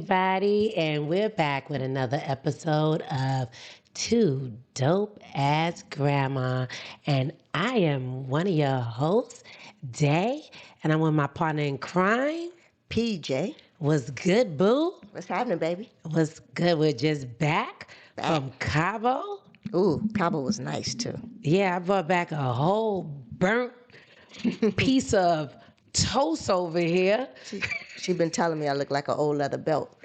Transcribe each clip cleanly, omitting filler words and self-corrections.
everybody, and we're back with another episode of Two Dope Ass Grandma. And I am one of your hosts, Day, and I'm with my partner in crime, PJ. What's good, boo? What's happening, baby? What's good? We're just back from Cabo. Ooh, Cabo was nice too. Yeah, I brought back a whole burnt piece of toast over here. She been telling me I look like an old leather belt.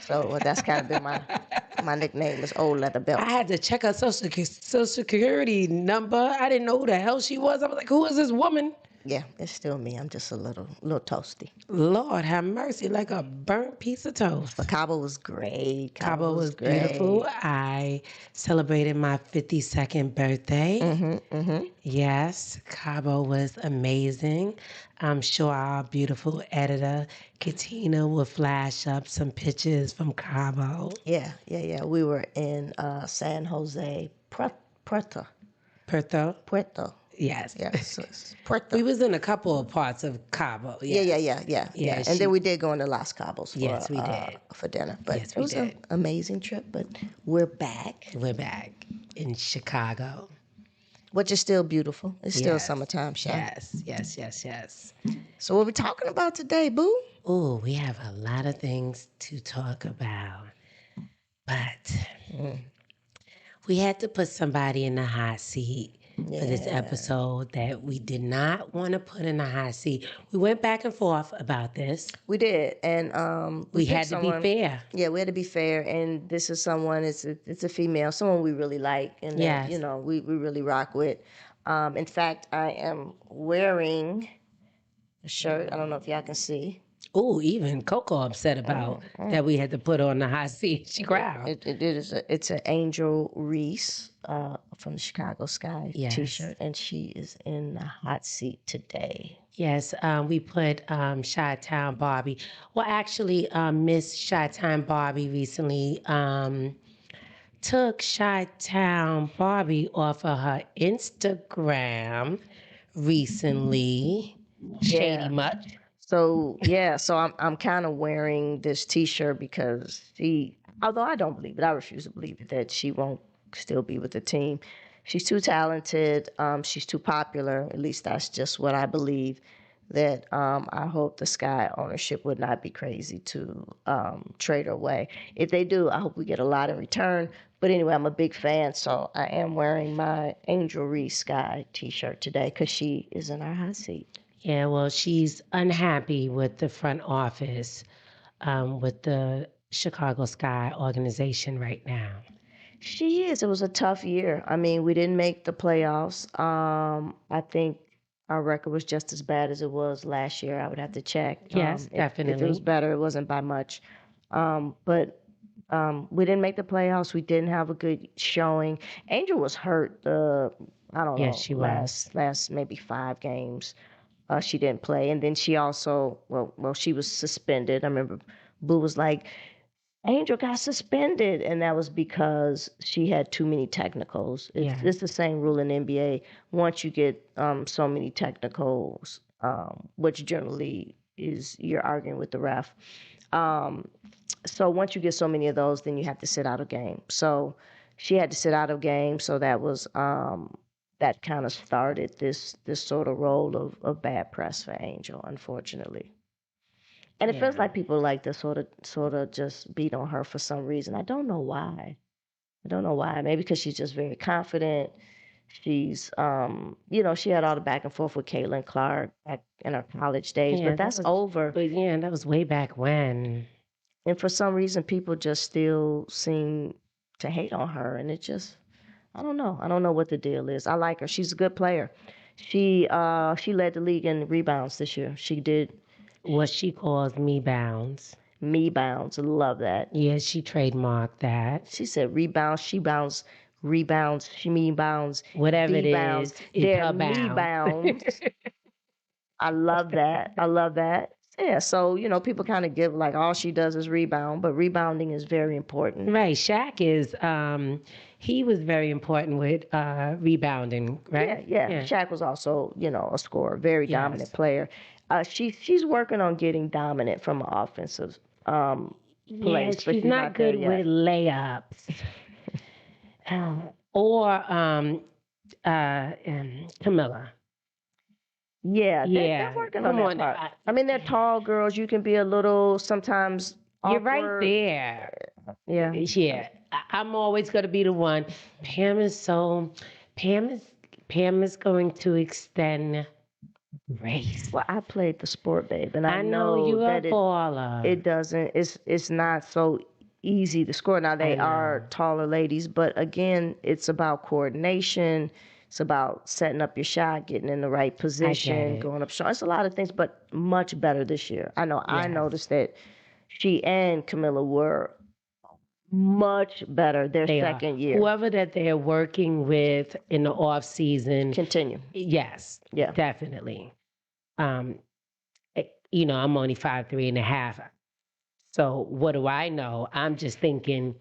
So that's kind of been my nickname is old leather belt. I had to check her social security number. I didn't know who the hell she was. I was like, who is this woman? Yeah, it's still me. I'm just a little toasty. Lord have mercy, like a burnt piece of toast. But Cabo was great. Cabo was beautiful. I celebrated my 52nd birthday. Yes, Cabo was amazing. I'm sure our beautiful editor, Katina, will flash up some pictures from Cabo. Yeah. We were in San Jose, Puerto. Yes. Puerto. We was in a couple of parts of Cabo. Yes. Yeah. And then we did go into Los Cabos for dinner. But yes, it was an amazing trip. But we're back. We're back in Chicago. Which is still beautiful. It's still summertime, Sha. Yes. So what we talking about today, boo? Oh, we have a lot of things to talk about. But we had to put somebody in the hot seat for this episode that we did not want to put in the hot seat. We went back and forth about this. We did, and we had to be fair. Yeah, we had to be fair, and this is someone. It's a female, someone we really like, and that, we really rock with. In fact, I am wearing a shirt. I don't know if y'all can see. Oh, even Coco upset about that we had to put on the hot seat. She cried. It's an Angel Reese from the Chicago Sky T-shirt, and she is in the hot seat today. Yes, we put Chi-Town Barbie. Well, actually, Miss Chi-Town Barbie recently took Chi-Town Barbie off of her Instagram recently. Shady much. So I'm kind of wearing this T-shirt because although I don't believe it, I refuse to believe it, that she won't still be with the team. She's too talented. She's too popular. At least that's just what I believe. That I hope the Sky ownership would not be crazy to trade her away. If they do, I hope we get a lot in return. But anyway, I'm a big fan, so I am wearing my Angel Reese Sky T-shirt today because she is in our hot seat. Yeah, well, she's unhappy with the front office, with the Chicago Sky organization right now. She is. It was a tough year. I mean, we didn't make the playoffs. I think our record was just as bad as it was last year. I would have to check. Yes, definitely. If it was better, it wasn't by much. But we didn't make the playoffs. We didn't have a good showing. Angel was hurt. I don't know. Yes, she was. Last maybe 5 games. She didn't play. And then she also, she was suspended. I remember Boo was like, Angel got suspended. And that was because she had too many technicals. It's the same rule in the NBA. Once you get so many technicals, which generally is you're arguing with the ref. So once you get so many of those, then you have to sit out a game. So she had to sit out a game. So that was... that kind of started this sort of role of bad press for Angel, unfortunately. And it feels like people like to sort of just beat on her for some reason. I don't know why. Maybe because she's just very confident. She's, she had all the back and forth with Caitlin Clark back in her college days, but that's over. But that was way back when. And for some reason, people just still seem to hate on her, and it just... I don't know what the deal is. I like her. She's a good player. She led the league in rebounds this year. She did what she calls me bounds. Me bounds. I love that. Yeah, she trademarked that. She said rebounds. She bounds. Rebounds. She me bounds. Whatever it is, they're me bounds. I love that. Yeah, so, people kind of give like all she does is rebound, but rebounding is very important. Right. Shaq is, he was very important with rebounding, right? Yeah. Shaq was also, a scorer, very dominant player. She's working on getting dominant from an offensive Yeah, place, but she's she's not not there good yet. with layups. Or Camilla. Yeah, they're Yeah, working on come that on. part. I mean, they're tall girls. You can be a little sometimes You're right awkward. there. Yeah. Yeah, I'm always going to be the one. Pam is so. Pam is. Pam is going to extend race. Well, I played the sport, babe, and I I know know you're a that baller. it doesn't. It's not so easy to score. Now I they are know. taller ladies, but again, it's about coordination. It's about setting up your shot, getting in the right I get position, it. going up short. It's a lot of things, but much better this year. I know. I Yes, noticed that she and Camilla were much better their they are. second year. Whoever that they're working with in the off season, Continue. yes, Yeah. definitely. Um, I'm only 5'3.5". So what do I know? I'm just thinking,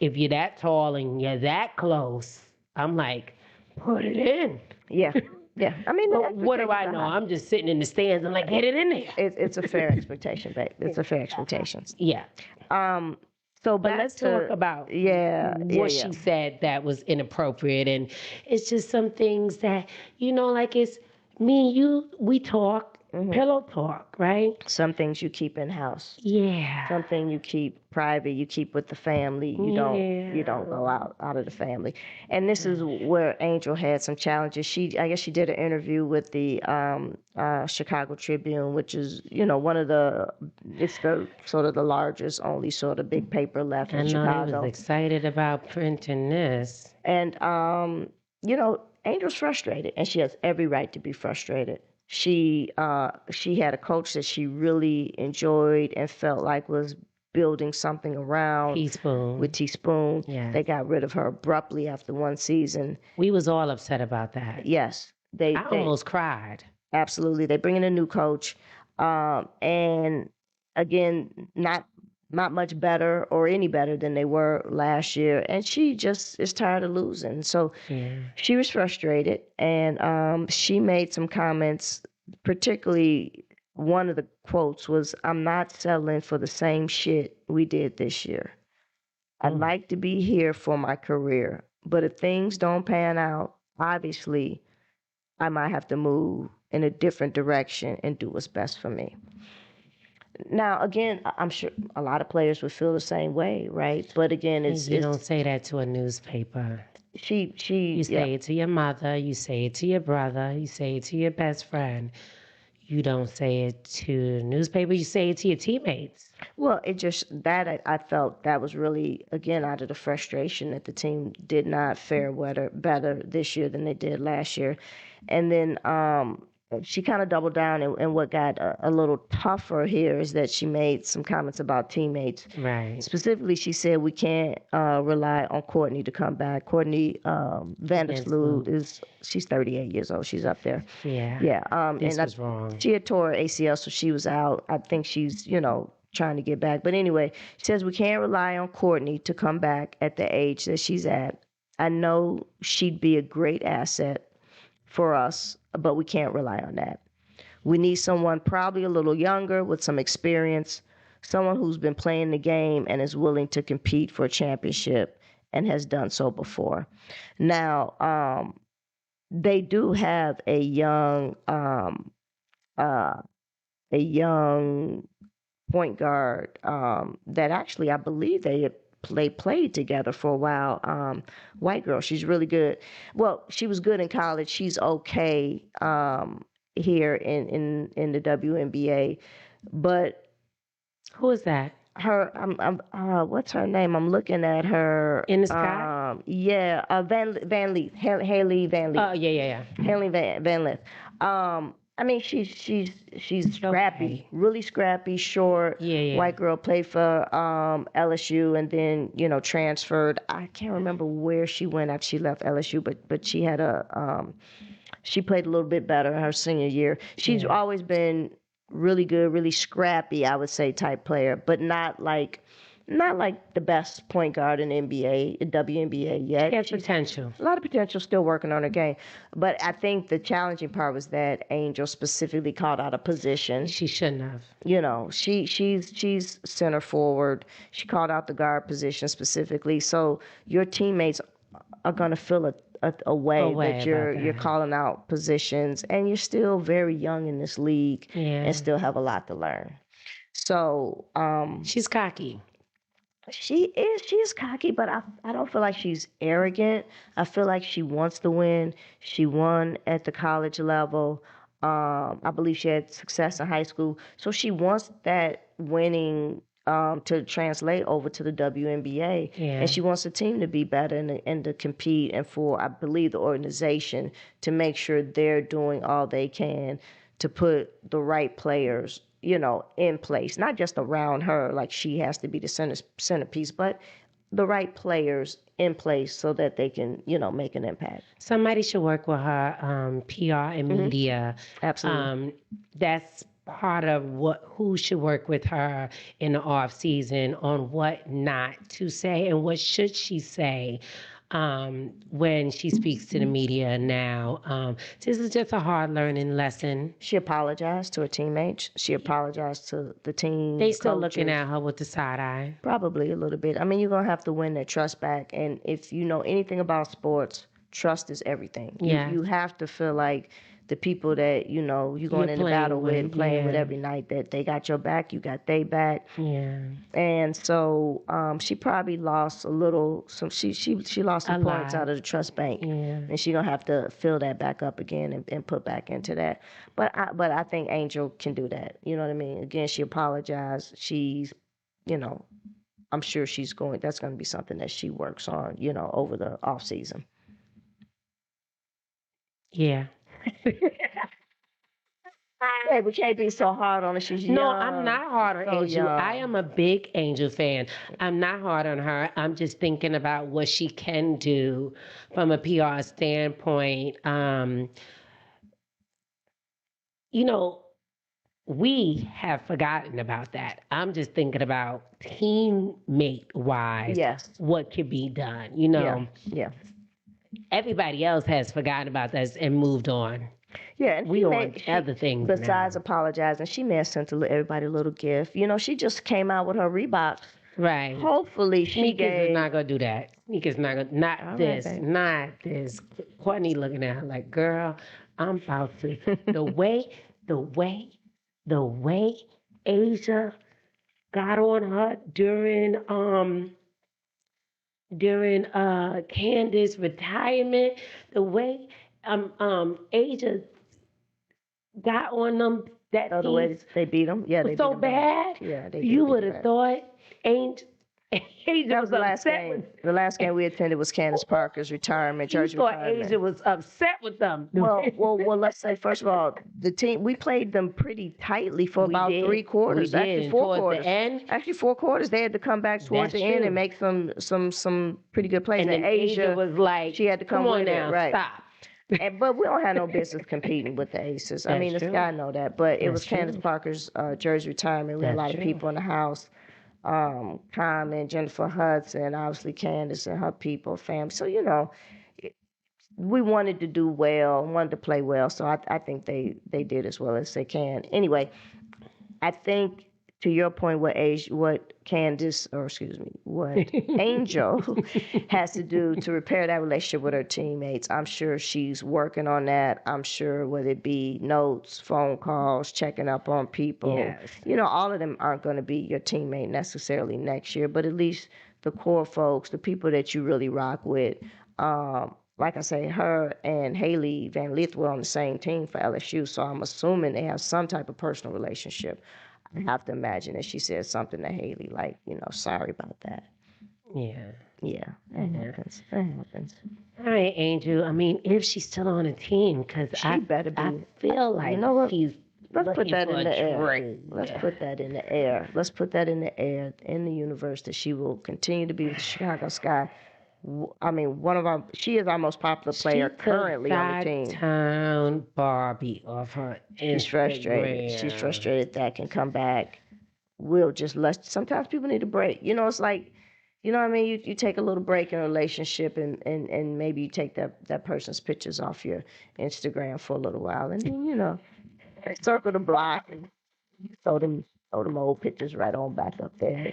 if you're that tall and you're that close, I'm like, put it in. Yeah. Yeah. I mean, the But what do expectations I are know? high. I'm just sitting in the stands and like, get it in there. It's a fair expectation, babe. It's a fair expectation. Yeah. Um, so But back let's talk to about yeah, what yeah. she said that was inappropriate. And it's just some things that, like it's me and you, we talk, pillow talk, right? Some things you keep in house. Yeah. Something you keep private. You keep with the family. You don't go out of the family. And this is where Angel had some challenges. I guess she did an interview with the Chicago Tribune, which is one of it's the sort of the largest, only sort of big paper left I in know they was Chicago. excited about printing this. And Angel's frustrated, and she has every right to be frustrated. She had a coach that she really enjoyed and felt like was building something around Teaspoon. with Teaspoon. Yes. They got rid of her abruptly after one season. We was all upset about that. Yes, I they almost cried. absolutely. They bring in a new coach, and again, not much better or any better than they were last year. And she just is tired of losing. So Yeah. she was frustrated, and she made some comments. Particularly, one of the quotes was, "I'm not settling for the same shit we did this year. I'd like to be here for my career, but if things don't pan out, obviously, I might have to move in a different direction and do what's best for me." Now, again, I'm sure a lot of players would feel the same way, right? But again, You don't say that to a newspaper. she You yeah. say it to your mother, you say it to your brother, you say it to your best friend. You don't say it to the newspaper, you say it to your teammates. Well, it just that I felt that was really again out of the frustration that the team did not fare better this year than they did last year, and then she kind of doubled down, and what got a little tougher here is that she made some comments about teammates. Right. Specifically, she said we can't rely on Courtney to come back. Courtney Vandersloot she's 38 years old. She's up there. Yeah. Yeah. This was wrong. She had tore her ACL, so she was out. I think she's trying to get back. But anyway, she says we can't rely on Courtney to come back at the age that she's at. I know she'd be a great asset for us, but we can't rely on that. We need someone probably a little younger with some experience, someone who's been playing the game and is willing to compete for a championship and has done so before. Now, they do have a young point guard that actually I believe they played together for a while. White girl, she's really good. Well, she was good in college. She's okay here in the WNBA, but Who is that? her what's her name? I'm looking at her In the sky? Yeah, Van Leaf, Haley Van Leaf. Oh, yeah. Haley Van Leaf. I mean, she's scrappy, Okay. really scrappy, short. Yeah. White girl, played for LSU and then transferred. I can't remember where she went after she left LSU, but she had she played a little bit better her senior year. She's always been really good, really scrappy, I would say, type player, but not like not like the best point guard in the NBA, WNBA yet. She has She's potential. a lot of potential, still working on her game. But I think the challenging part was that Angel specifically called out a position. She shouldn't have. You know, she's center forward. She called out the guard position specifically. So your teammates are gonna feel a way that you're calling out positions, and you're still very young in this league, and still have a lot to learn. So she's cocky. She is cocky, but I don't feel like she's arrogant. I feel like she wants to win. She won at the college level. I believe she had success in high school, so she wants that winning to translate over to the WNBA, and she wants the team to be better and to compete, and for I believe the organization to make sure they're doing all they can to put the right players, in place, not just around her, like she has to be the centerpiece, but the right players in place so that they can, make an impact. Somebody should work with her, PR and media. Absolutely. That's part of who should work with her in the off season on what not to say and what should she say when she speaks to the media now. This is just a hard learning lesson. She apologized to her teammates. She apologized to the team. They still looking at her with the side eye. Probably a little bit. I mean, you're going to have to win their trust back. And if you know anything about sports, trust is everything. Yeah. You have to feel like the people that, you're going into battle with, playing with every night, that they got your back, you got their back. Yeah. And so she probably lost a little, she lost some points out of the trust bank. Yeah. And she's going to have to fill that back up again and put back into that. But I think Angel can do that. You know what I mean? Again, she apologized. She's, I'm sure that's going to be something that she works on, over the off season. Yeah. Hey, we can't be so hard on her. She's young. No, I'm not hard on Angel. Young. I am a big Angel fan. I'm not hard on her. I'm just thinking about what she can do from a PR standpoint. We have forgotten about that. I'm just thinking about teammate-wise, what could be done. Yeah. Everybody else has forgotten about this and moved on. Yeah, and we on other things besides now. Apologizing. She may have sent everybody a little gift. She just came out with her Reebok. Right. Hopefully Sneakers is not gonna do that. Sneakers not gonna not this. Courtney looking at her like, girl, I'm about to the way Asia got on her during Candace's retirement, the way Asia got on them, the way they beat them, they was so bad. Yeah, you would have thought Angel that was the last game. The last game we attended was Candace Parker's retirement. You thought Asia was upset with them. Well, let's say first of all, the team, we played them pretty tightly for about 3 quarters. Actually, 4 quarters. The end. Actually, 4 quarters. They had to come back towards the end and make some pretty good plays. And then Asia was like, she had to come on with now, it, right? Stop. But we don't have no business competing with the Aces. I mean, this guy know that. But it was Candace Parker's jersey retirement. We had a lot of people in the house. Carmen, Jennifer Hudson, obviously Candace and her people, family. So, we wanted to do well, wanted to play well. So I think they did as well as they can. Anyway, I think to your point, what Angel has to do to repair that relationship with her teammates, I'm sure she's working on that. I'm sure whether it be notes, phone calls, checking up on people, all of them aren't going to be your teammate necessarily next year, but at least the core folks, the people that you really rock with, like I say, her and Haley Van Lith were on the same team for LSU, so I'm assuming they have some type of personal relationship. I have to imagine that she said something to Haley like, sorry about that. Yeah. Yeah, that happens. That happens. All right, Angel. I mean, if she's still on the team, because I better be. I feel like she's Let's put that in the air. Let's put that in the air. Let's put that in the air, in the universe, that she will continue to be with the Chicago Sky. I mean, she is our most popular player currently on the team. Town Barbie off her Instagram. She's frustrated. She's frustrated that can come back. we'll just let. Sometimes people need a break. It's like, what I mean. You take a little break in a relationship, and maybe you take that person's pictures off your Instagram for a little while, and then circle the block and throw them old pictures right on back up there.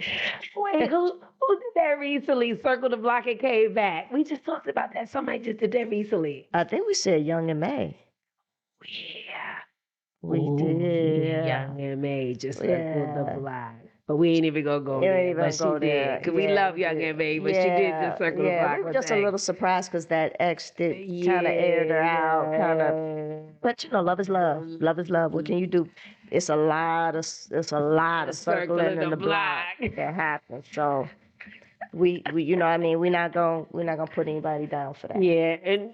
Wait, who did that recently? Circle the block and came back. We just talked about that. Somebody just did that recently. I think we said Young and May. Yeah. We Ooh, did. Young and May just circled the block. But we ain't even gonna go there. But she did. Because we love Young and May, but she did just circle the block. We were just a little surprised because that ex did kind of aired her out. But love is love. Love is love. What can you do? It's a lot of circling in the block that happens. So we we're not gonna put anybody down for that. Yeah, and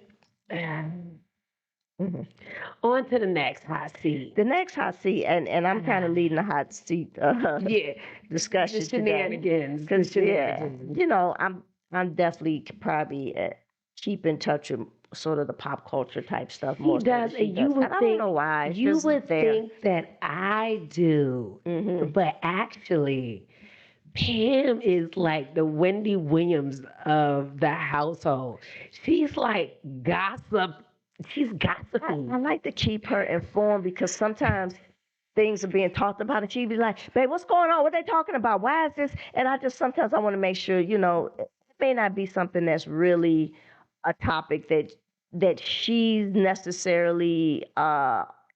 on to the next hot seat. The next hot seat, and I'm kind of leading the hot seat discussion the shenanigans. Today. I'm definitely probably keep in touch with sort of the pop culture type stuff more. He does, and you would think, I don't know why. You would think that I do, but actually, Pam is like the Wendy Williams of the household. She's like gossip. She's gossiping. I like to keep her informed because sometimes things are being talked about and she'd be like, babe, what's going on? What are they talking about? Why is this? And sometimes I want to make sure, it may not be something that's really a topic that she's necessarily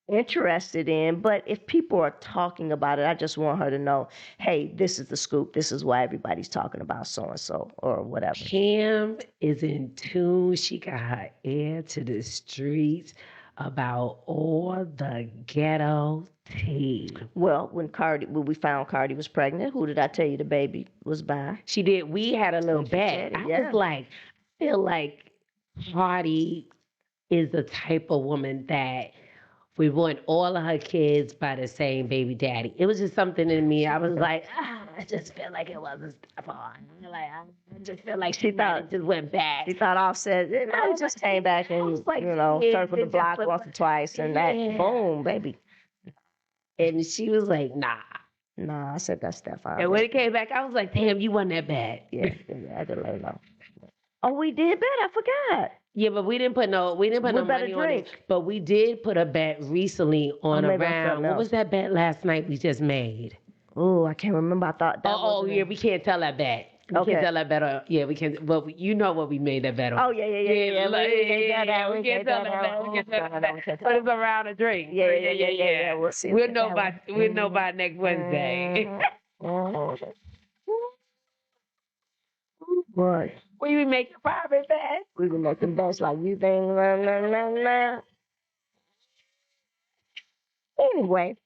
interested in, but if people are talking about it, I just want her to know, hey, this is the scoop. This is why everybody's talking about so-and-so or whatever. Kim is in tune. She got her ear to the streets about all the ghetto tea. Well, when we found Cardi was pregnant, who did I tell you the baby was by? She did. We had a little bet. I feel like Cardi is the type of woman that we want all of her kids by the same baby daddy. It was just something in me. I was like, I just feel like it wasn't Stephon. I just feel like she thought it just went back. She thought Offset, I just came back and, circled the block once or twice and that, boom, baby. And she was like, nah. Nah, I said that's Stephon. And when it came back, I was like, damn, you won that bet. Yeah, I did let her know. Oh, we did bet? I forgot. Yeah, but we didn't put no money on it. But we did put a bet recently on around. What was that bet last night we just made? Oh, I can't remember. I thought that we can't tell that bet. We can't tell that bet. We can. Well, you know what we made that bet on. Oh, yeah. We can't tell that bet. But it's around a drink. Yeah. We'll see. We'll know by next Wednesday. What? We be making private bets. We be making bets like you think. Anyway,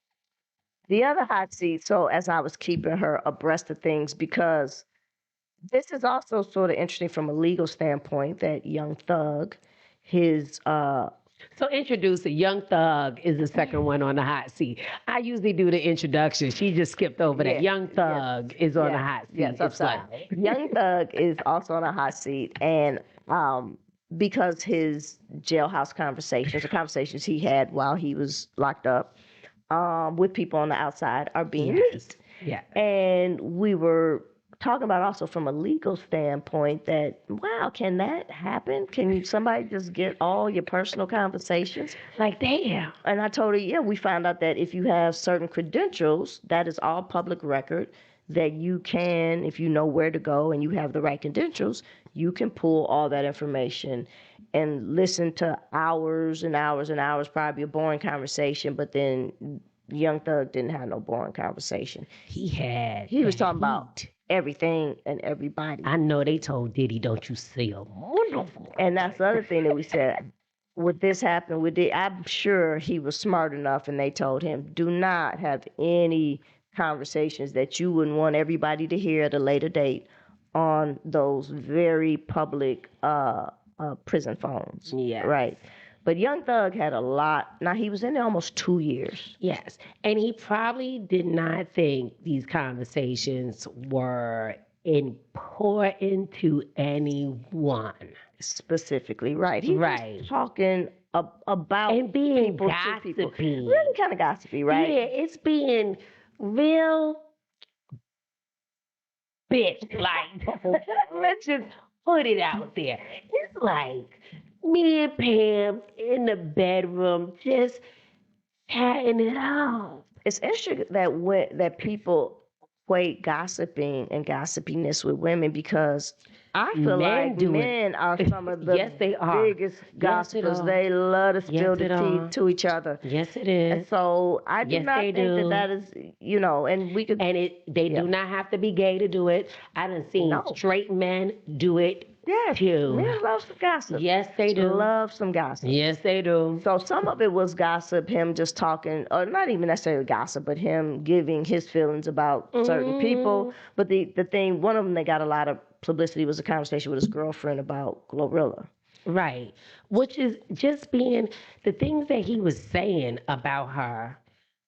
the other hot seat. So as I was keeping her abreast of things, because this is also sort of interesting from a legal standpoint, that Young Thug, his So introduce a Young Thug is the second one on the hot seat. I usually do the introduction. She just skipped over that. Young Thug is on the hot seat. Yes, I'm sorry. Young Thug is also on a hot seat, and because his jailhouse conversations, the conversations he had while he was locked up with people on the outside, are being leaked. Yeah. And we were talking about also from a legal standpoint that, wow, can that happen? Can somebody just get all your personal conversations? Like, damn. And I told her, we found out that if you have certain credentials, that is all public record, that you can, if you know where to go and you have the right credentials, you can pull all that information and listen to hours and hours and hours, probably a boring conversation, but then Young Thug didn't have no boring conversation. He was talking about everything and everybody. I know they told Diddy, don't you say a wonderful. And that's the other thing that we said. Would this happen? I'm sure he was smart enough, and they told him, do not have any conversations that you wouldn't want everybody to hear at a later date on those very public prison phones. Yeah. Right. But Young Thug had a lot. Now, he was in there almost 2 years. Yes. And he probably did not think these conversations were important to anyone. Specifically, right. He was talking about and being people gossipy. To people. Really kind of gossipy, right? Yeah, it's being real bitch. Like, let's just put it out there. It's like me and Pam in the bedroom just chatting it up. It's interesting that people equate gossiping and gossipiness with women because I feel Men like do it. men are some of the Yes, they are. biggest Yes, it gossipers. are. They love to spill Yes, the it are. tea to each other. Yes, it And is. so I do Yes, not they think do. that is, and we could. And they Yeah. do not have to be gay to do it. I done seen No. straight men do it Yes, too. men love some gossip. Yes, they do. Love some gossip. Yes, they do. So some of it was gossip, him just talking, or not even necessarily gossip, but him giving his feelings about certain people. But the thing, one of them that got a lot of publicity was a conversation with his girlfriend about Glorilla. Right. Which is just being the things that he was saying about her,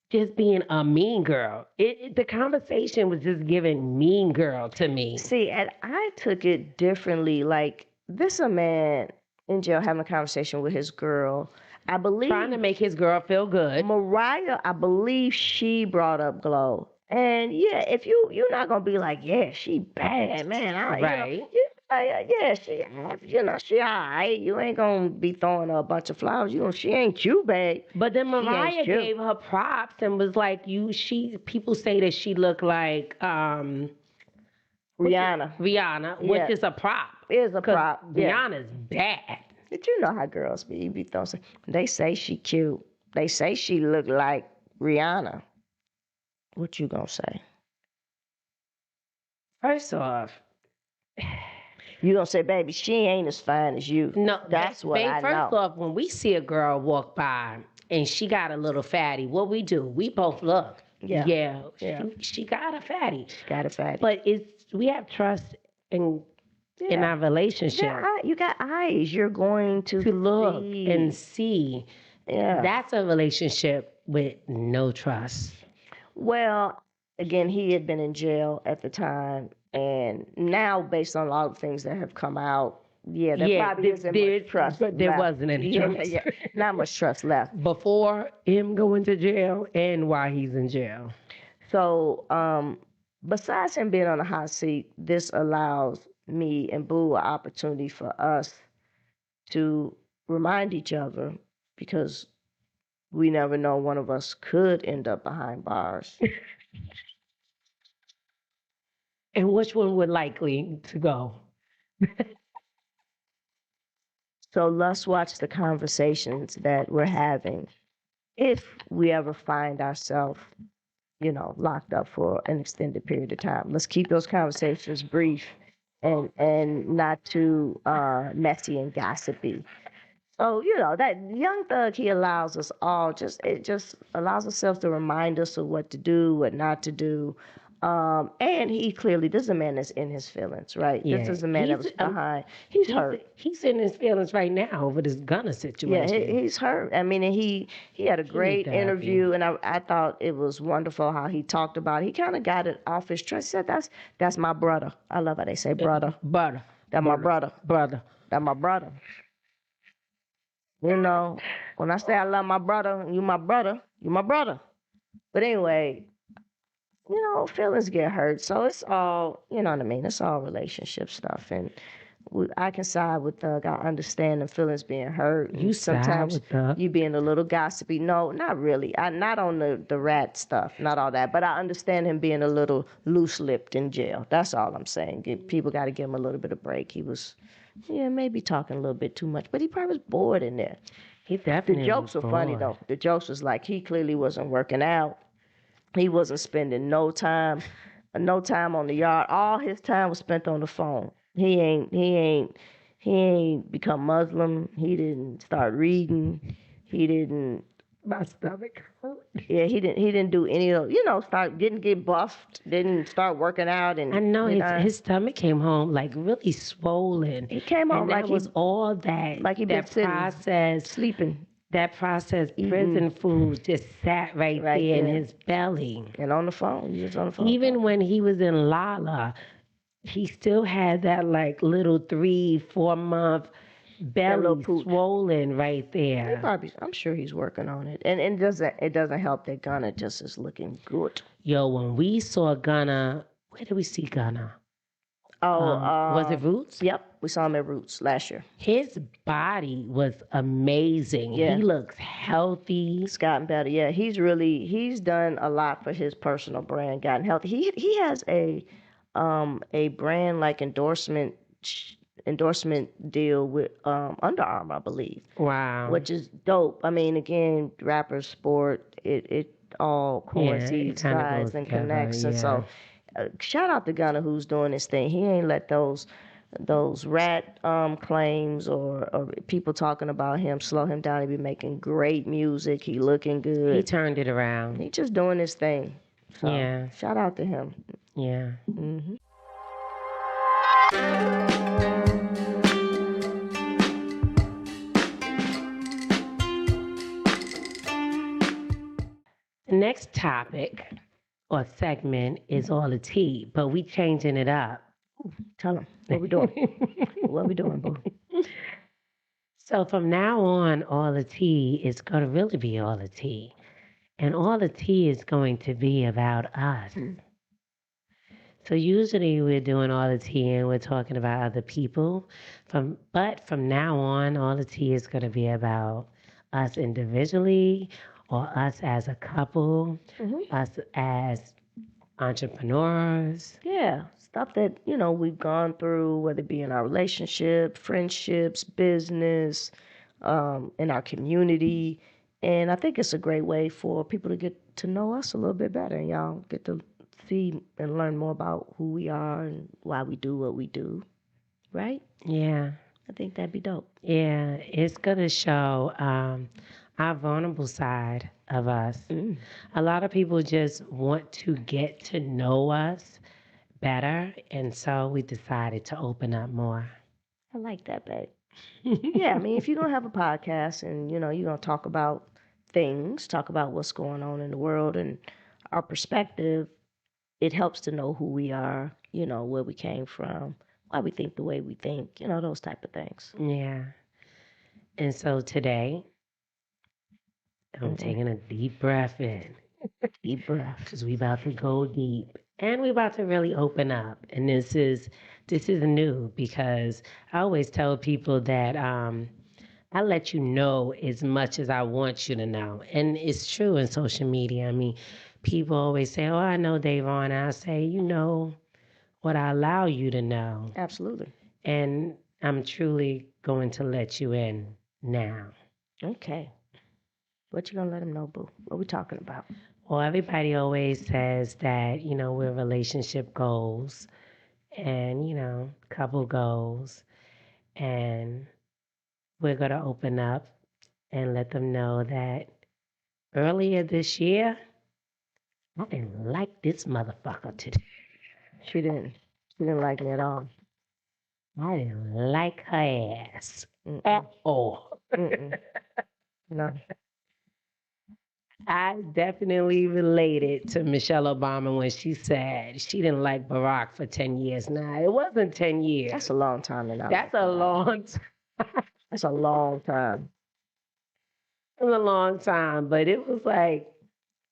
just being a mean girl. The conversation was just giving mean girl to me. See, and I took it differently. Like, this a man in jail having a conversation with his girl. I believe Trying to make his girl feel good. Mariah, I believe she brought up Glow. And yeah, if you're not gonna be like, yeah, she bad, man. Right. Yeah, she alright. You ain't gonna be throwing her a bunch of flowers. She ain't you bad. But then She ain't Mariah you. gave her props and was like, people say that she looked like Rihanna. Rihanna, Yeah. which is a prop. It is a 'Cause prop. Yeah. Rihanna's bad. But you know how girls be. You be throwing. They say she cute. They say she look like Rihanna. What you gonna say? First off, You gonna say, baby, she ain't as fine as you. no, That's what I first know. off, when we see a girl walk by and she got a little fatty, what we do? We both look. Yeah. Yeah. She got a fatty. Got it, fatty. But we have trust in our relationship. You got eyes. You're going to look see. and see. Yeah. That's a relationship with no trust. Well, again, he had been in jail at the time, and now, based on all the things that have come out, there probably isn't much trust. But there left. wasn't any trust. Not much trust left. Before him going to jail and while he's in jail. So, besides him being on the hot seat, this allows me and Boo an opportunity for us to remind each other, because we never know, one of us could end up behind bars. And which one would likely to go? So let's watch the conversations that we're having if we ever find ourselves, locked up for an extended period of time. Let's keep those conversations brief and not too messy and gossipy. So, that young thug, he allows us all, it just allows ourselves to remind us of what to do, what not to do. And this is a man that's in his feelings, right? Yeah. This is a man that was behind. He's hurt. He's in his feelings right now over this Gunna situation. Yeah, he's hurt. I mean, and he had a great interview, and I thought it was wonderful how he talked about it. He kind of got it off his chest. He said, that's my brother. I love how they say brother. Brother. That's my brother. Brother. That's my brother. When I say I love my brother, you my brother. You my brother. But anyway, feelings get hurt. So it's all, you know what I mean? It's all relationship stuff. And I can side with Thug. I understand the feelings being hurt. You sometimes side with Thug? You being a little gossipy. No, not really. Not on the rat stuff, not all that. But I understand him being a little loose-lipped in jail. That's all I'm saying. People got to give him a little bit of break. He was, maybe talking a little bit too much. But he probably was bored in there. He definitely The jokes were funny, though. The jokes was like he clearly wasn't working out. He wasn't spending no time on the yard. All his time was spent on the phone. He ain't become Muslim. He didn't start reading. He didn't. My stomach hurt. Yeah, he didn't do any of didn't get buffed. Didn't start working out. And I know his stomach came home like really swollen. He came home like was all that like he that been processed sleeping. That processed prison food just sat right there in his belly. And on the phone. He was on the phone. Even when he was in Lala, he still had that like little 3-4 month belly swollen right there. I'm sure he's working on it. And it doesn't help that Gunna just is looking good. Yo, when we saw Gunna, where did we see Gunna? Oh, Was it Roots? yep, we saw him at Roots last year. His body was amazing. Yeah. He looks healthy. It's gotten better. Yeah, he's done a lot for his personal brand, gotten healthy. He has a brand like endorsement deal with Under Armour, I believe, Wow. which is dope. I mean, again, rappers, sport, it all Yeah, it coincides, kind of ties, goes and together. connects. And Yeah. so, shout out to Gunna who's doing his thing. He ain't let those rat claims or people talking about him slow him down. He be making great music. He looking He good. turned it around. He just doing his thing. So Yeah. shout out to him. Yeah. Hmm. The next topic or segment is all the tea, but we changing it up. Tell him what we doing. What we doing, boo? So from now on, all the tea is going to really be all the tea. And all the tea is going to be about us. So usually we're doing all the tea and we're talking about other people. But from now on, all the tea is going to be about us individually or us as a couple, us as entrepreneurs. Yeah, stuff that we've gone through, whether it be in our relationship, friendships, business, in our community. And I think it's a great way for people to get to know us a little bit better. And y'all get to see and learn more about who we are and why we do what we do. Right? Yeah. I think that'd be dope. Yeah, it's going to show our vulnerable side of us. A lot of people just want to get to know us better, and so we decided to open up more. I like that, babe. Yeah, I mean, if you're going to have a podcast and, you're going to talk about things, talk about what's going on in the world and our perspective, it helps to know who we are, where we came from, why we think the way we think, those type of things. Yeah. And so today, I'm taking a deep breath in. Deep breath. Because we about to go deep. And we about to really open up. And this is new because I always tell people that I let you know as much as I want you to know. And it's true in social media. I mean, people always say, oh, I know Davon. And I say, you know what I allow you to know. Absolutely. And I'm truly going to let you in now. Okay. What you gonna let them know, boo? What we talking about? Well, everybody always says that, we're relationship goals and, couple goals. And we're going to open up and let them know that earlier this year, I didn't like this motherfucker today. She didn't. She didn't like me at all. I didn't like her ass Mm-mm. at all. Mm-mm. No. I definitely related to Michelle Obama when she said she didn't like Barack for 10 years. Nah, it wasn't 10 years. That's a long time to not. That's a long time. That's a long time. It was a long time, but it was like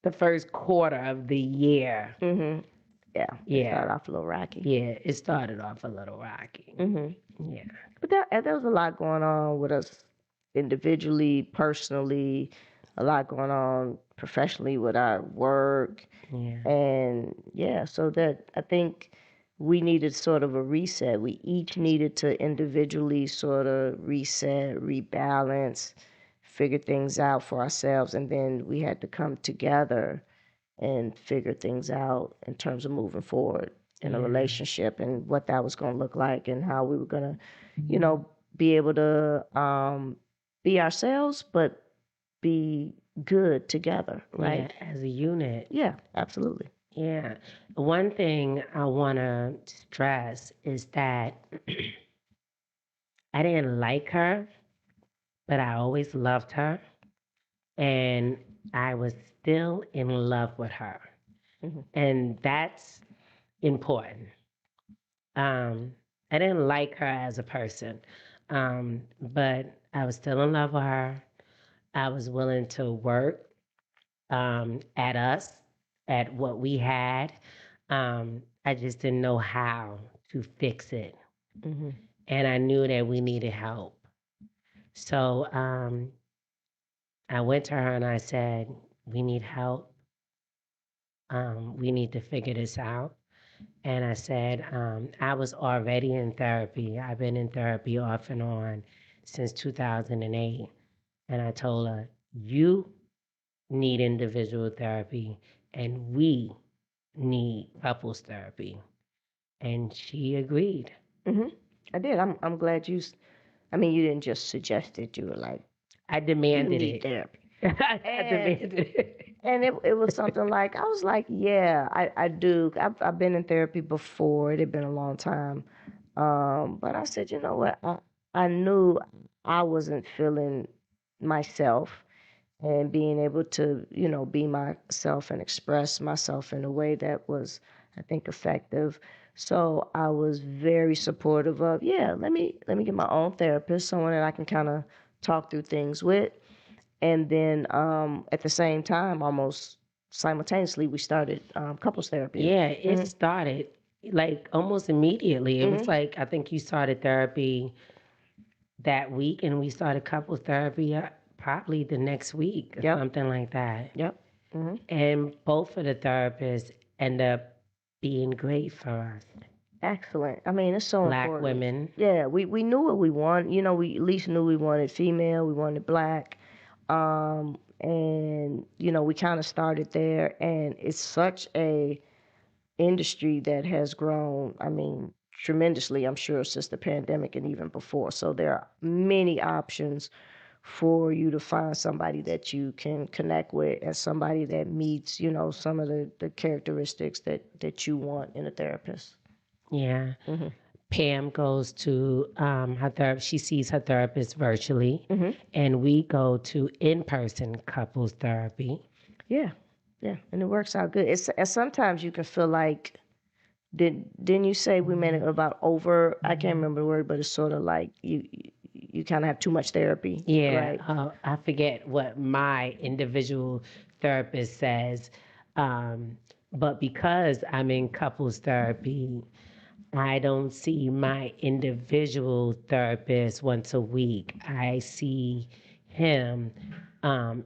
the first quarter of the year. Mm-hmm. Yeah. Yeah. It started off a little rocky. Yeah, it started off a little rocky. Mm-hmm. Yeah. But there was a lot going on with us individually, personally, a lot going on professionally with our work. Yeah. And yeah, so that I think we needed sort of a reset. We each needed to individually sort of reset, rebalance, figure things out for ourselves. And then we had to come together and figure things out in terms of moving forward in a relationship and what that was going to look like and how we were going to, be able to be ourselves, but be good together, right? Yeah, as a unit. Yeah, absolutely. Yeah. One thing I want to stress is that I didn't like her, but I always loved her. And I was still in love with her. Mm-hmm. And that's important. I didn't like her as a person, but I was still in love with her. I was willing to work at us, at what we had. I just didn't know how to fix it. Mhm. And I knew that we needed help. So I went to her and I said, we need help. We need to figure this out. And I said, I was already in therapy. I've been in therapy off and on since 2008. And I told her, you need individual therapy and we need couples therapy. And she agreed. Mhm. I did. I'm glad you. I mean, you didn't just suggest it. You were like, I you demanded need it. therapy. I And demanded it. it was something like I was like, yeah, I do. I've been in therapy before. It had been a long time. But I said, you know what? I knew I wasn't feeling myself and being able to, be myself and express myself in a way that was, I think, effective. So I was very supportive of, yeah, let me get my own therapist, someone that I can kind of talk through things with. And then at the same time, almost simultaneously, we started couples therapy. Yeah, it Mhm. started like almost immediately. It was Mhm. like I think you started therapy that week, and we started couples therapy probably the next week or Yep. something like that. Yep. Mhm. And both of the therapists end up being great for us. Excellent. I mean, it's so Black important. women. Yeah, we knew what we want. We at least knew we wanted female, we wanted black. And we kind of started there, and it's such a industry that has grown, I mean, tremendously, I'm sure, since the pandemic and even before. So there are many options for you to find somebody that you can connect with and somebody that meets, some of the characteristics that you want in a therapist. Yeah. Hmm. Pam goes to her therapist. She sees her therapist virtually, Hmm. and we go to in-person couples therapy. Yeah, yeah, and it works out good. It's and sometimes you can feel like didn't you say we meant it about over? I can't remember the word, but it's sort of like you kind of have too much therapy, Yeah, right? I forget what my individual therapist says, um, but because I'm in couples therapy, I don't see my individual therapist once a week. I see him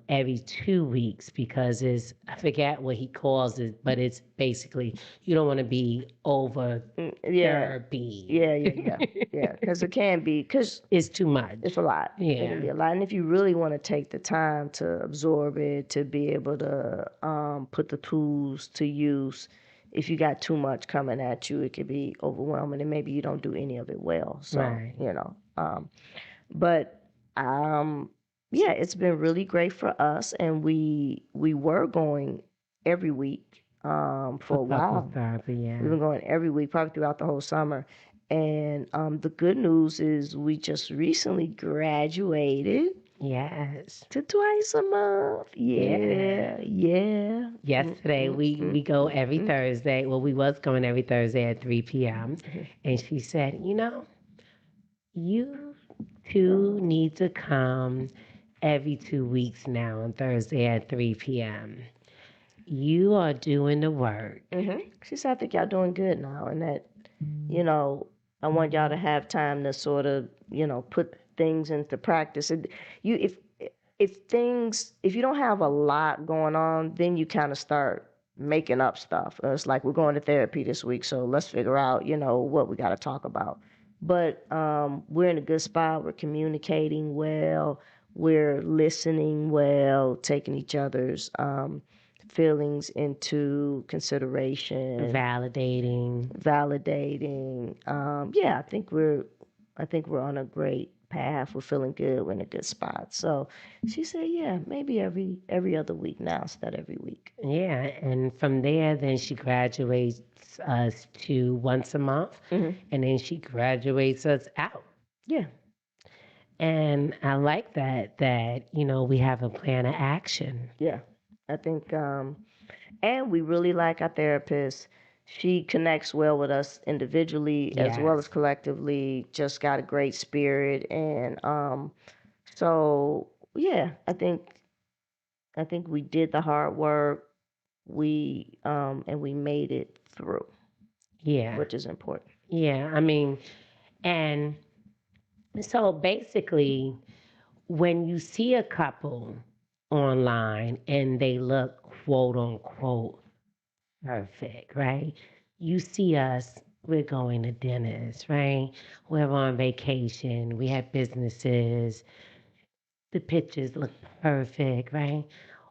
every 2 weeks because I forget what he calls it, but it's basically you don't want to be over Yeah, therapy. yeah. Because it can be because It's too much. it's a lot. It can Yeah, be a lot, and if you really want to take the time to absorb it, to be able to put the tools to use, if you got too much coming at you, it could be overwhelming, and maybe you don't do any of it well. So right. but yeah, it's been really great for us, and we were going every week For for a couples while. therapy, We've yeah. been going every week, probably throughout the whole summer. And the good news is we just recently graduated Yes. to twice a month. Yeah. Yeah, yeah. Yesterday we go every Mm. Thursday. Well, we was going every Thursday at 3 p.m. And she said, you two need to come every 2 weeks now on Thursday at 3 p.m. You are doing the work. She said, I think y'all doing good now, and that, you know, I want y'all to have time to sort of, put things into practice. And you, if you don't have a lot going on, then you kind of start making up stuff. It's like we're going to therapy this week, so let's figure out, what we got to talk about. But we're in a good spot. We're communicating well. We're listening well, taking each other's feelings into consideration, Validating. validating. Yeah, I think we're on a great path. We're feeling good. We're in a good spot. So she said, yeah, maybe every other week now instead of every week. Yeah. And from there, then she graduates us to once a month. Hmm. And then she graduates us out. Yeah, And I like that, we have a plan of action. yeah. I think, and we really like our therapist. She connects well with us individually as well as Yes. collectively. Just got a great spirit, and so yeah, I think we did the hard work. We and we made it through, Yeah. which is important. Yeah, I mean, and so basically, when you see a couple online and they look quote unquote perfect, right? You see us, we're going to dinners, right? We're on vacation, we have businesses, the pictures look perfect, right?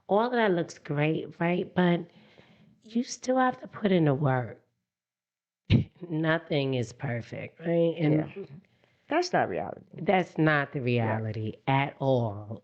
All of that looks great, right? But you still have to put in the work. Nothing is perfect, right? Yeah, And that's not reality. that's not the Right. reality at all.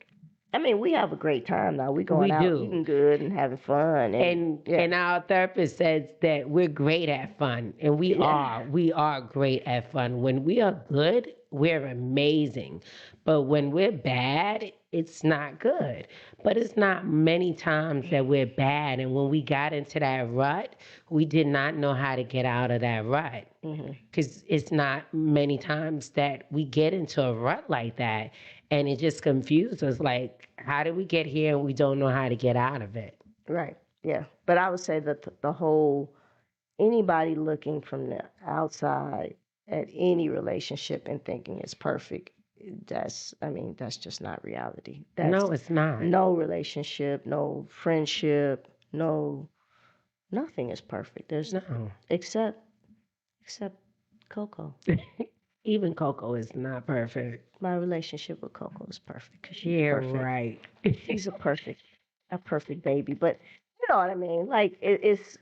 I mean, we have a great time now. We We going out do. eating good and having fun, and yeah, And our therapist says that we're great at fun, and yeah, we are great at fun. When we are good, we're amazing, but when we're bad, it's not good. But it's not many times that we're bad, and when we got into that rut, we did not know how to get out of that rut, hmm, because it's not many times that we get into a rut like that, and it just confuses us, like, how did we get here and we don't know how to get out of it. right, yeah. But I would say that the whole anybody looking from the outside at any relationship and thinking it's perfect, that's, I mean, that's just not reality. That's No, it's not. no relationship, no friendship, no, nothing is perfect. There's No. except except Coco. Even Coco is not perfect. My relationship with Coco is perfect because she's Yeah, perfect. right. She's a perfect baby. But you know what I mean? Like it's.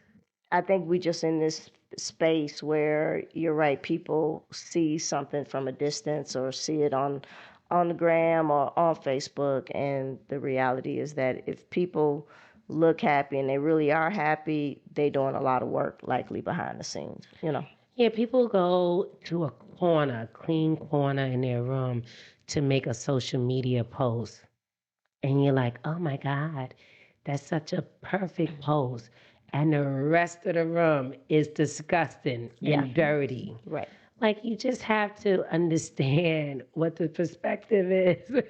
I think we just in this space where you're right. People see something from a distance or see it on the gram or on Facebook, and the reality is that if people look happy and they really are happy, they doing a lot of work likely behind the scenes. You know. Yeah, people go to a corner, a clean corner in their room to make a social media post. And you're like, oh my God, that's such a perfect post. And the rest of the room is disgusting Yeah. and dirty. Right. Like, you just have to understand what the perspective is.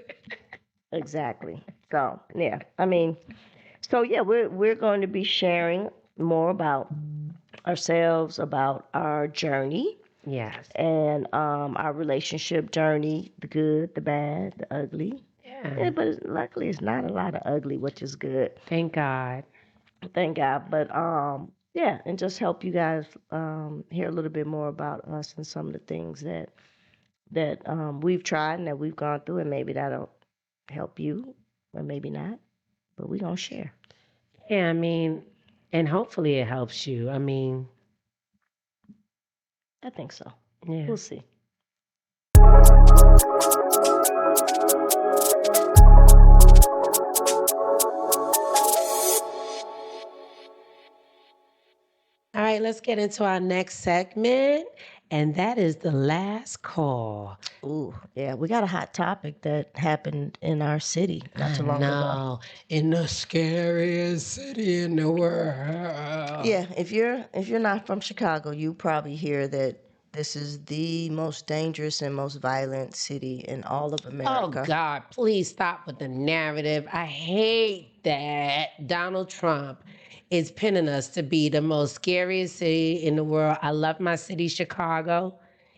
Exactly. So yeah, I mean, so yeah, we're going to be sharing more about ourselves, about our journey, Yes. and our relationship journey, the good, the bad, the ugly. Yeah, Yeah. but luckily it's not a lot of ugly, which is good. Thank God. Thank God. But yeah, and just help you guys hear a little bit more about us and some of the things that we've tried and that we've gone through, and maybe that'll help you, or maybe not. But we're gonna share. Yeah, I mean, and hopefully it helps you. I mean, I think so. yeah. We'll see. All right, let's get into our next segment, and that is the last call. Ooh, yeah, we got a hot topic that happened in our city not I too long ago. know, in the scariest city in the world. Yeah, if you're not from Chicago, you probably hear that this is the most dangerous and most violent city in all of Oh America. God, please stop with the narrative. I hate that Donald Trump is pinning us to be the most scariest city in the world. I love my city, Chicago.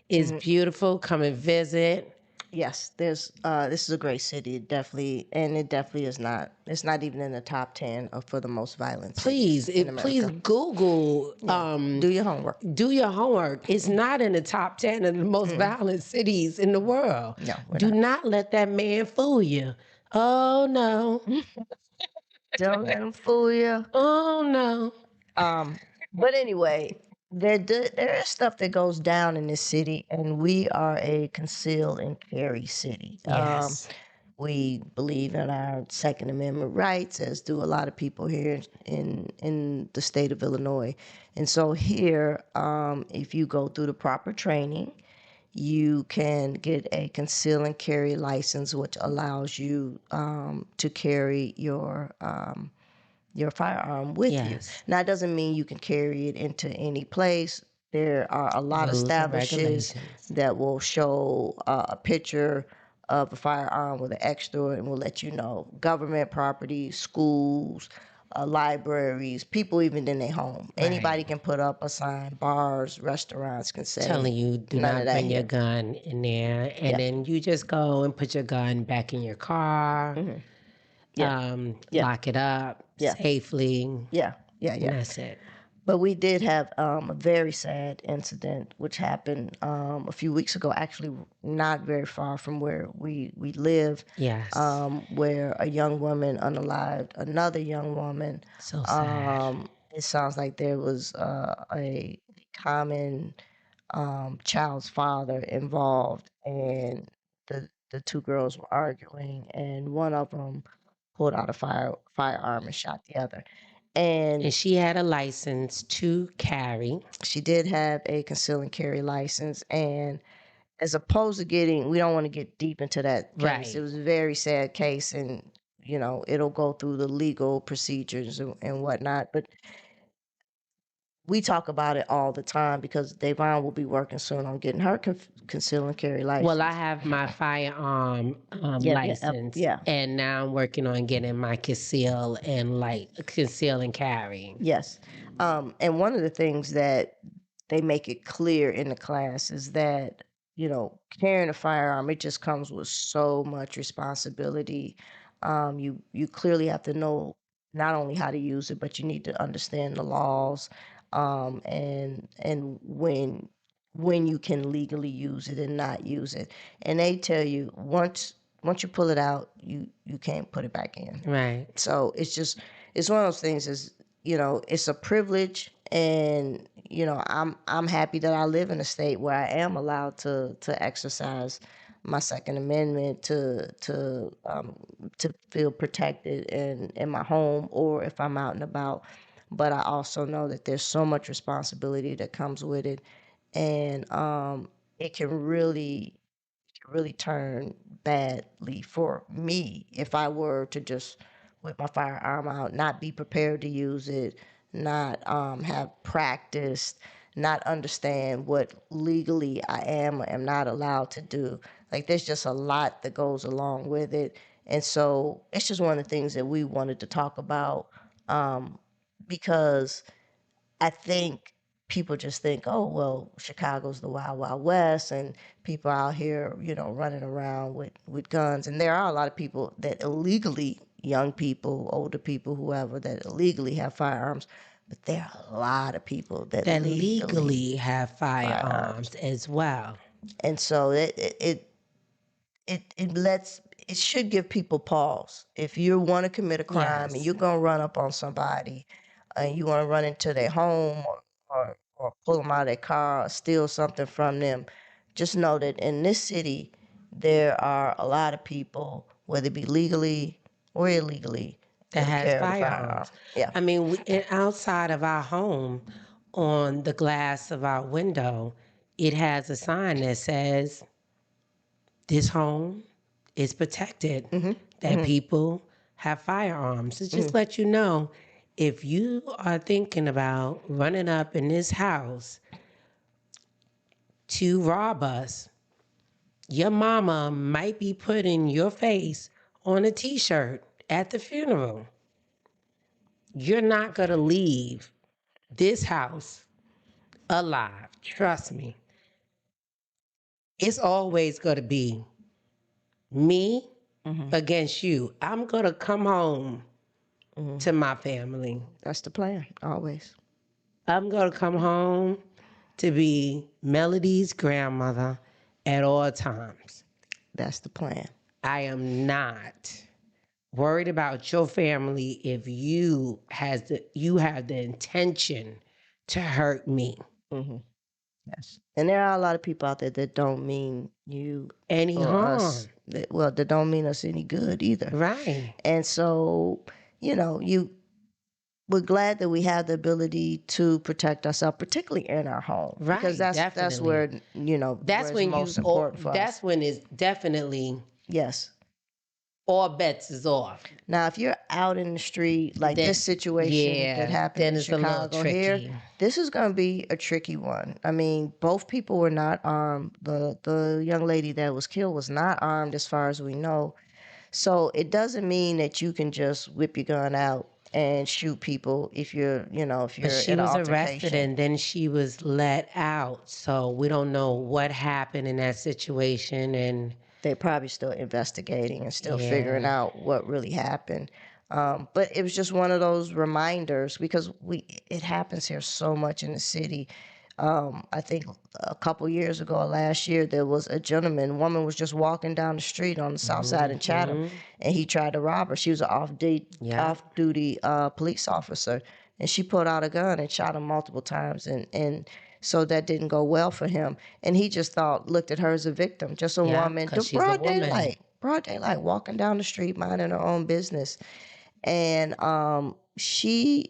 It's Hmm. beautiful. Come and visit. Yes, there's this is a great city, definitely, and it definitely is not. It's not even in the top 10 of for the most violent cities in Please America. Google Yeah, do your homework. do your homework. It's not in the top 10 of the most Mm, violent cities in the world. no, we're Do not. not let that man fool you. Oh no. Don't let them fool you. Oh no. Um, but anyway, there is stuff that goes down in this city, and we are a conceal and carry city. Yes. We believe in our Second Amendment rights, as do a lot of people here in the state of Illinois. And so here, if you go through the proper training, you can get a conceal and carry license, which allows you to carry your firearm with you. Yes. Now, it doesn't mean you can carry it into any place. There are a lot of Rules and establishments regulations. that will show a picture of a firearm with an extra and will let you know government property, schools, libraries, people even in their home. Right. Anybody can put up a sign. Bars, restaurants can say Telling you do none of not that bring your here. gun in there, and Yeah. then you just go and put your gun back in your car, Hmm. Yeah. Yeah. lock it up Yeah. safely, Yeah. Yeah. and Yeah. that's it. But we did have a very sad incident which happened a few weeks ago, actually not very far from where we live, Yes. where a young woman unalived another young woman. So sad. It sounds like there was a common child's father involved, and the two girls were arguing, and one of them pulled out a firearm and shot the other. And And she had a license to carry. she did have a conceal and carry license. And as opposed to getting, we don't want to get deep into that case. It Right. was a very sad case, and it'll go through the legal procedures and whatnot. But we talk about it all the time because Davon will be working soon on getting her conceal and carry Well, I license. have my firearm Yeah, yeah, license, yeah. and now I'm working on getting my conceal and carry. Yes. And one of the things that they make it clear in the class is that, carrying a firearm, it just comes with so much responsibility. You clearly have to know not only how to use it, but you need to understand the laws, and when you can legally use it and not use it. And they tell you once you pull it out, you can't put it back in. Right. So it's one of those things is, it's a privilege, and I'm happy that I live in a state where I am allowed to exercise my Second Amendment to feel protected in my home or if I'm out and about. But I also know that there's so much responsibility that comes with it, and it can really turn badly for me if I were to just whip my firearm out, not be prepared to use it, not have practiced, not understand what legally I am or am not allowed to do. Like there's just a lot that goes along with it. And so it's just one of the things that we wanted to talk about, because I think people just think, oh, well, Chicago's the wild, wild west, and people out here, running around with guns. And there are a lot of people that illegally, young people, older people, whoever, that illegally have firearms. But there are a lot of people that That legally legally have firearms firearms. as well. And so it should give people pause. If you want to commit a crime and Yes. you're gonna run up on somebody, and you want to run into their home, or pull them out of their car or steal something from them, just know that in this city there are a lot of people, whether it be legally or illegally, That that'll has carry the firearm. firearms. Yeah. I mean, outside of our home, on the glass of our window, it has a sign that says, "This home is protected." Mm-hmm. That Mm-hmm. people have firearms. It just Mm-hmm. let you know if you are thinking about running up in this house to rob us, your mama might be putting your face on a t-shirt at the funeral. You're not going to leave this house alive. Trust me. It's always going to be me Mm-hmm. against you. I'm going to come home Mm-hmm. to my family. That's the plan, always. I'm going to come home to be Melody's grandmother at all times. That's the plan. I am not worried about your family if you have the intention to hurt me. Mm-hmm. Yes. And there are a lot of people out there that don't mean you Any or us, harm. that don't mean us any good either. Right. And so, we're glad that we have the ability to protect ourselves, particularly in our home, because Right. that's Definitely. where where That's it's when most important for that's us. when it's definitely Yes. all bets is off. Now, if you're out in the street, like Then this situation that yeah, happened then in it's a little Chicago here, tricky. this is going to be a tricky one. I mean, both people were not armed. The young lady that was killed was not armed, as far as we know. So it doesn't mean that you can just whip your gun out and shoot people if you're, if But you're she in an was arrested altercation. and then she was let out. So we don't know what happened in that situation. And They're probably still investigating and still figuring yeah, out what really happened. But it was just one of those reminders because it happens here so much in the city. I think a couple years ago or last year, there was a woman was just walking down the street on the south side in Chatham, and he tried to rob her. She was an yeah, off-duty police officer, and she pulled out a gun and shot him multiple times, and so that didn't go well for him. And he just looked at her as a victim, just a yeah, woman, because she's a woman. broad daylight, walking down the street, minding her own business. And she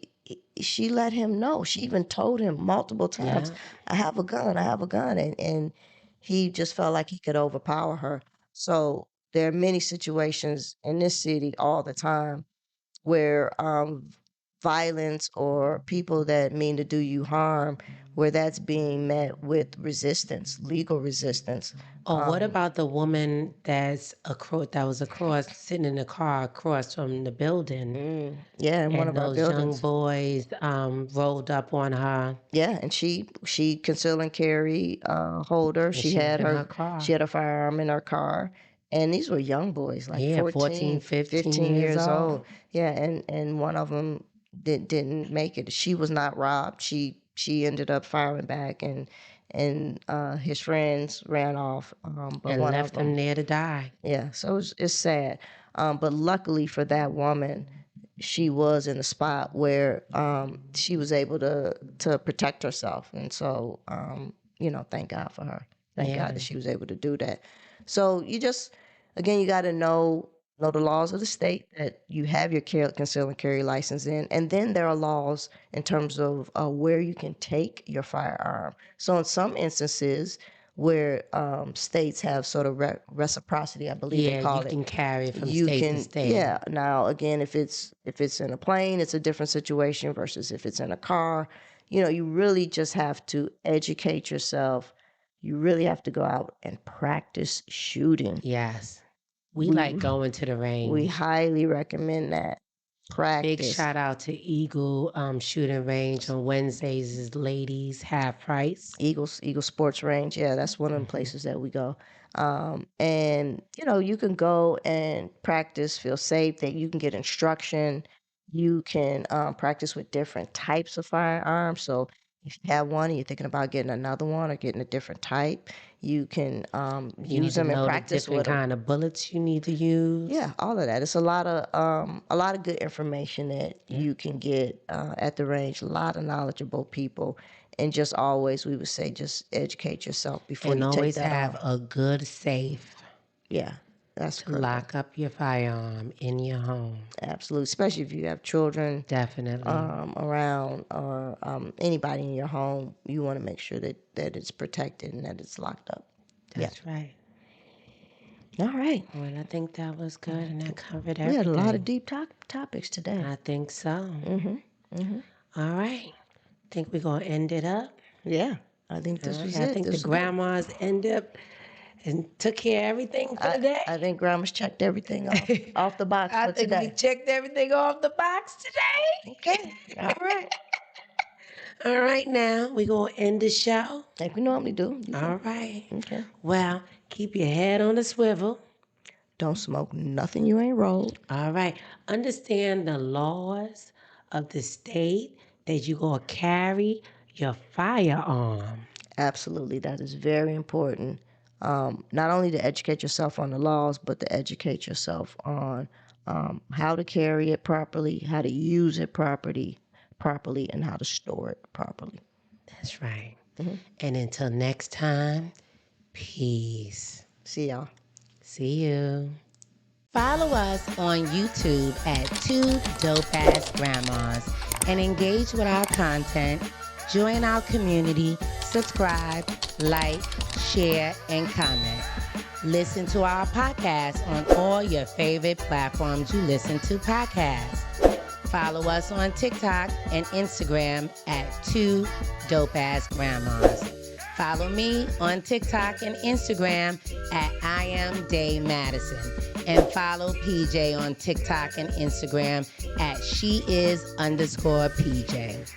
let him know. She even told him multiple times, Yeah, I have a gun, I have a gun. And he just felt like he could overpower her. So there are many situations in this city all the time where violence or people that mean to do you harm, where that's being met with resistance, legal resistance. oh, what about the woman that was across, sitting in the car across from the building, Yeah, in one and of our those young buildings. boys rolled up on her, Yeah, and she conceal and carry holder. and she was in her She car. had a firearm in her car, and these were young boys, like Yeah, 14, 15 15 years years old. old. Yeah, and one of them didn't make it. She was not robbed. She ended up firing back, and his friends ran off. But And one of left them them, there to die. yeah. So it's sad. But luckily for that woman, she was in a spot where she was able to protect herself, and so thank God for her. Thank God Yeah. that she was able to do that. So you just, again, you got to know the laws of the state that you have your conceal and carry license in, and then there are laws in terms of where you can take your firearm. So in some instances where states have sort of reciprocity, I believe they Yeah, you call it, can carry it from you state to can, state. yeah. Now again, if it's in a plane, it's a different situation versus if it's in a car. You really just have to educate yourself. You really have to go out and practice shooting. Yes. We we like going to the we range. highly recommend that. Big Practice. shout out to Eagle Shooting Range on Wednesdays is ladies half price. Eagle Sports Range. Yeah, that's one of the places that we go. And you can go and practice, feel safe, that you can get instruction. You can practice with different types of firearms. So if you have one and you're thinking about getting another one or getting a different type, you can You need use to them and know the practice different with them. kind of bullets you need to use. Yeah, all of that. It's a lot of good information that you can get at the range. A lot of knowledgeable people, and just always, we would say, just educate yourself before And you take always that have off. a good safe Yeah, that's to critical. lock up your firearm in your home. Absolutely, especially if you have children Definitely. around or anybody in your home. You want to make sure that it's protected and that it's locked up. Yeah. That's right. All right. Well, I think that was good and that covered We had a lot of everything. deep topics today. I think so. Mm-hmm. All right. Think we're going to end it up? Yeah, I think All this right. was I it. think the This was good. grandmas end up and took care of everything for the day. I think Grandma's checked everything off the box I for think we today. checked everything off the box today. Okay. All right. All right, now we're going to end the show. Like we normally do. All right. Okay. Well, keep your head on the swivel. Don't smoke nothing you ain't rolled. All right. Understand the laws of the state that you're going to carry your firearm. Absolutely. That is very important. Not only to educate yourself on the laws, but to educate yourself on how to carry it properly, how to use it properly, and how to store it properly. That's right. And until next time, peace. See y'all. See you. Follow us on YouTube at Two Dope Ass Grandmas and engage with our content. Join our community, subscribe, like, share, and comment. Listen to our podcast on all your favorite platforms you listen to podcasts. Follow us on TikTok and Instagram at Two Dope Ass Grandmas. Follow me on TikTok and Instagram at I am Day Madison. And follow PJ on TikTok and Instagram at she is _PJ.